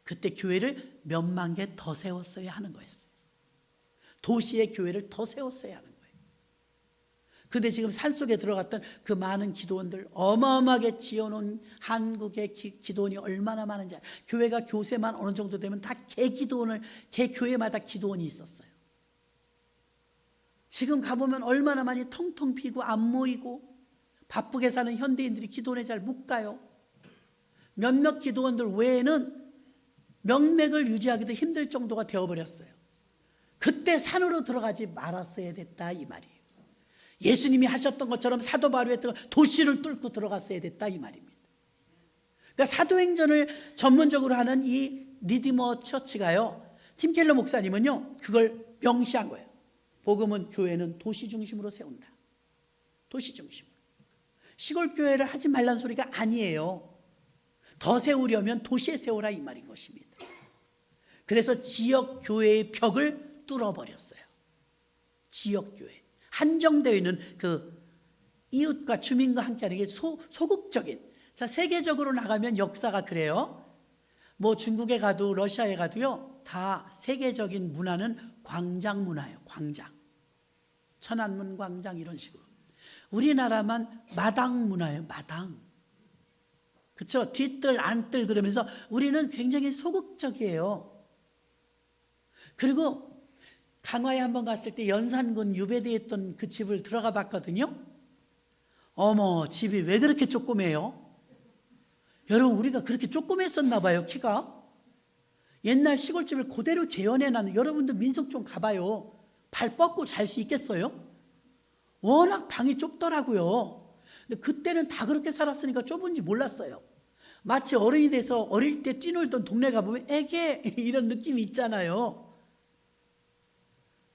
그때 교회를 몇만 개 더 세웠어야 하는 거였어요. 도시의 교회를 더 세웠어야 하는 거예요. 근데 지금 산속에 들어갔던 그 많은 기도원들, 어마어마하게 지어놓은 한국의 기도원이 얼마나 많은지, 교회가 교세만 어느 정도 되면 다 개 교회마다 기도원이 있었어요. 지금 가보면 얼마나 많이 텅텅 비고 안 모이고 바쁘게 사는 현대인들이 기도원에 잘 못 가요. 몇몇 기도원들 외에는 명맥을 유지하기도 힘들 정도가 되어버렸어요. 그때 산으로 들어가지 말았어야 됐다 이 말이에요. 예수님이 하셨던 것처럼 사도 바울이 했던 도시를 뚫고 들어갔어야 됐다 이 말입니다. 그러니까 사도행전을 전문적으로 하는 이 리디머 처치가요, 팀 켈러 목사님은요 그걸 명시한 거예요. 복음은 교회는 도시 중심으로 세운다. 도시 중심으로. 시골 교회를 하지 말란 소리가 아니에요. 더 세우려면 도시에 세우라 이 말인 것입니다. 그래서 지역 교회의 벽을 뚫어버렸어요. 지역 교회. 한정되어 있는 그 이웃과 주민과 함께하는 게 소극적인. 자, 세계적으로 나가면 역사가 그래요. 뭐 중국에 가도 러시아에 가도요, 다 세계적인 문화는 광장 문화예요. 광장. 천안문 광장 이런 식으로. 우리나라만 마당 문화예요. 마당. 그렇죠? 뒤뜰 안뜰 그러면서 우리는 굉장히 소극적이에요. 그리고 강화에 한번 갔을 때 연산군 유배되어 있던 그 집을 들어가 봤거든요. 어머, 집이 왜 그렇게 조그매요? 여러분, 우리가 그렇게 조그맸었나 봐요. 키가. 옛날 시골집을 그대로 재현해놨는, 여러분도 민속 좀 가봐요. 발 뻗고 잘 수 있겠어요? 워낙 방이 좁더라고요. 근데 그때는 다 그렇게 살았으니까 좁은지 몰랐어요. 마치 어른이 돼서 어릴 때 뛰놀던 동네 가보면 애게 이런 느낌이 있잖아요.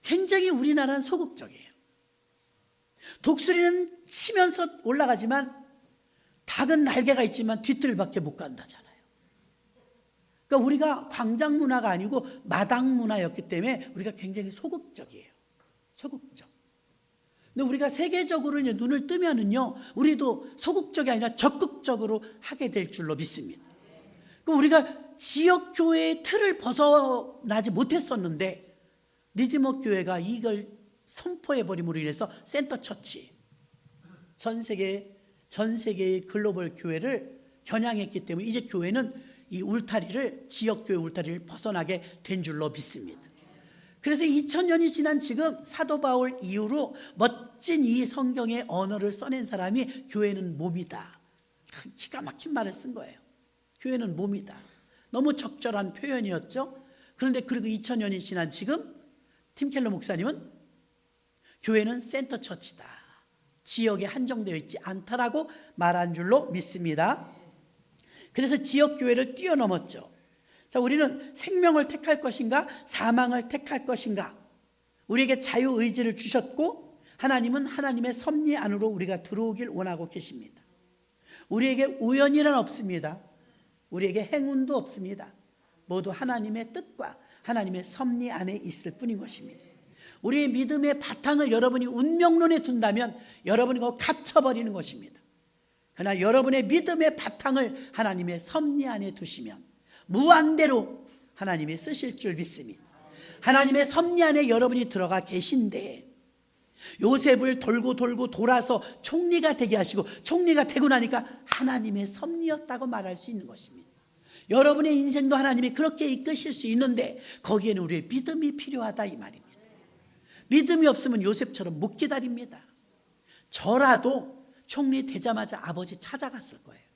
굉장히 우리나라는 소극적이에요. 독수리는 치면서 올라가지만 닭은 날개가 있지만 뒤뜰밖에 못 간다잖아요. 그러니까 우리가 광장 문화가 아니고 마당 문화였기 때문에 우리가 굉장히 소극적이에요. 소극적. 근데 우리가 세계적으로 이제 눈을 뜨면은요, 우리도 소극적이 아니라 적극적으로 하게 될 줄로 믿습니다. 그러니까 우리가 지역 교회의 틀을 벗어나지 못했었는데 리디머 교회가 이걸 선포해 버림으로 인해서 센터 처치, 전 세계의 글로벌 교회를 겨냥했기 때문에 이제 교회는 이 울타리를, 지역 교회 울타리를 벗어나게 된 줄로 믿습니다. 그래서 2000년이 지난 지금 사도 바울 이후로 멋진 이 성경의 언어를 써낸 사람이 교회는 몸이다. 기가 막힌 말을 쓴 거예요. 교회는 몸이다. 너무 적절한 표현이었죠. 그런데 그리고 2000년이 지난 지금 팀 켈러 목사님은 교회는 센터 처치다. 지역에 한정되어 있지 않다라고 말한 줄로 믿습니다. 그래서 지역 교회를 뛰어넘었죠. 자, 우리는 생명을 택할 것인가, 사망을 택할 것인가? 우리에게 자유의지를 주셨고 하나님은 하나님의 섭리 안으로 우리가 들어오길 원하고 계십니다. 우리에게 우연이란 없습니다. 우리에게 행운도 없습니다. 모두 하나님의 뜻과 하나님의 섭리 안에 있을 뿐인 것입니다. 우리의 믿음의 바탕을 여러분이 운명론에 둔다면 여러분이 거기 갇혀버리는 것입니다. 그러나 여러분의 믿음의 바탕을 하나님의 섭리 안에 두시면 무한대로 하나님이 쓰실 줄 믿습니다. 하나님의 섭리 안에 여러분이 들어가 계신데 요셉을 돌고 돌아서 총리가 되게 하시고 총리가 되고 나니까 하나님의 섭리였다고 말할 수 있는 것입니다. 여러분의 인생도 하나님이 그렇게 이끄실 수 있는데 거기에는 우리의 믿음이 필요하다 이 말입니다. 믿음이 없으면 요셉처럼 못 기다립니다. 저라도 총리 되자마자 아버지 찾아갔을 거예요.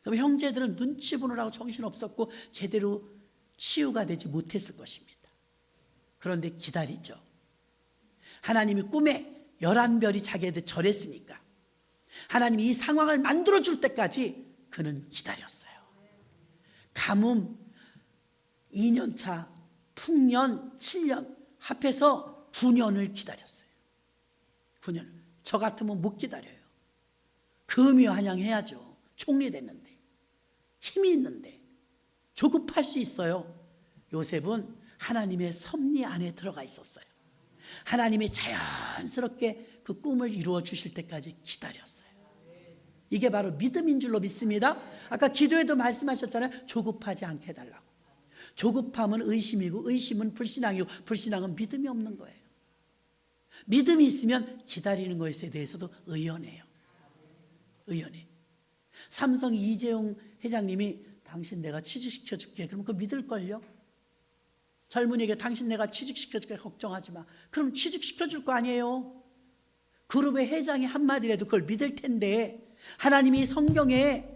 그럼 형제들은 눈치 보느라고 정신없었고 제대로 치유가 되지 못했을 것입니다. 그런데 기다리죠. 하나님이 꿈에 11별이 자기한테 절했으니까 하나님이 이 상황을 만들어줄 때까지 그는 기다렸어요. 가뭄 2년차, 풍년 7년 합해서 9년을 기다렸어요. 9년. 저 같으면 못 기다려요. 금이 환영해야죠. 총리 됐는데. 힘이 있는데. 조급할 수 있어요. 요셉은 하나님의 섭리 안에 들어가 있었어요. 하나님이 자연스럽게 그 꿈을 이루어 주실 때까지 기다렸어요. 이게 바로 믿음인 줄로 믿습니다. 아까 기도에도 말씀하셨잖아요. 조급하지 않게 해달라고. 조급함은 의심이고 의심은 불신앙이고 불신앙은 믿음이 없는 거예요. 믿음이 있으면 기다리는 것에 대해서도 의연해요. 의연해. 삼성 이재용 회장님이 당신 내가 취직시켜줄게. 그럼 그거 믿을걸요? 젊은이에게 당신 내가 취직시켜줄게. 걱정하지 마. 그럼 취직시켜줄 거 아니에요? 그룹의 회장이 한마디라도 그걸 믿을 텐데 하나님이 성경에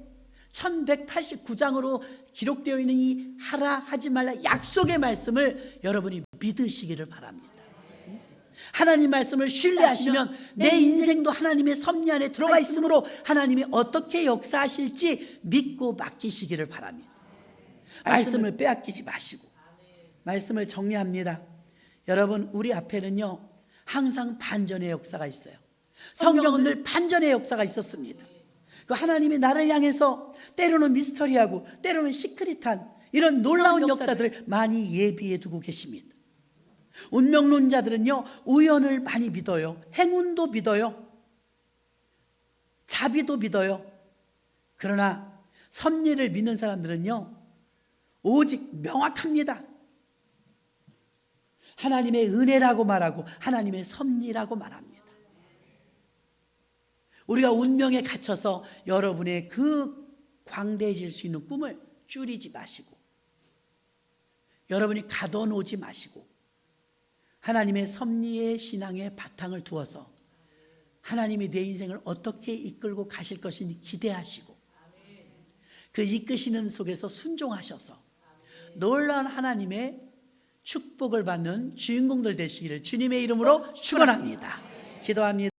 1189장으로 기록되어 있는 이 하라 하지 말라 약속의 말씀을 여러분이 믿으시기를 바랍니다. 하나님 말씀을 신뢰하시면 내 인생도 하나님의 섭리 안에 들어가 있으므로 하나님이 어떻게 역사하실지 믿고 맡기시기를 바랍니다. 말씀을 빼앗기지 마시고 말씀을 정리합니다. 여러분, 우리 앞에는요 항상 반전의 역사가 있어요. 성경은 늘 반전의 역사가 있었습니다. 그 하나님이 나를 향해서 때로는 미스터리하고 때로는 시크릿한 이런 놀라운 역사들을 많이 예비해 두고 계십니다. 운명론자들은요 우연을 많이 믿어요. 행운도 믿어요. 자비도 믿어요. 그러나 섭리를 믿는 사람들은요 오직 명확합니다. 하나님의 은혜라고 말하고 하나님의 섭리라고 말합니다. 우리가 운명에 갇혀서 여러분의 그 광대해질 수 있는 꿈을 줄이지 마시고 여러분이 가둬놓지 마시고 하나님의 섭리의 신앙의 바탕을 두어서 하나님이 내 인생을 어떻게 이끌고 가실 것인지 기대하시고 그 이끄시는 속에서 순종하셔서 놀라운 하나님의 축복을 받는 주인공들 되시기를 주님의 이름으로 축원합니다. 기도합니다.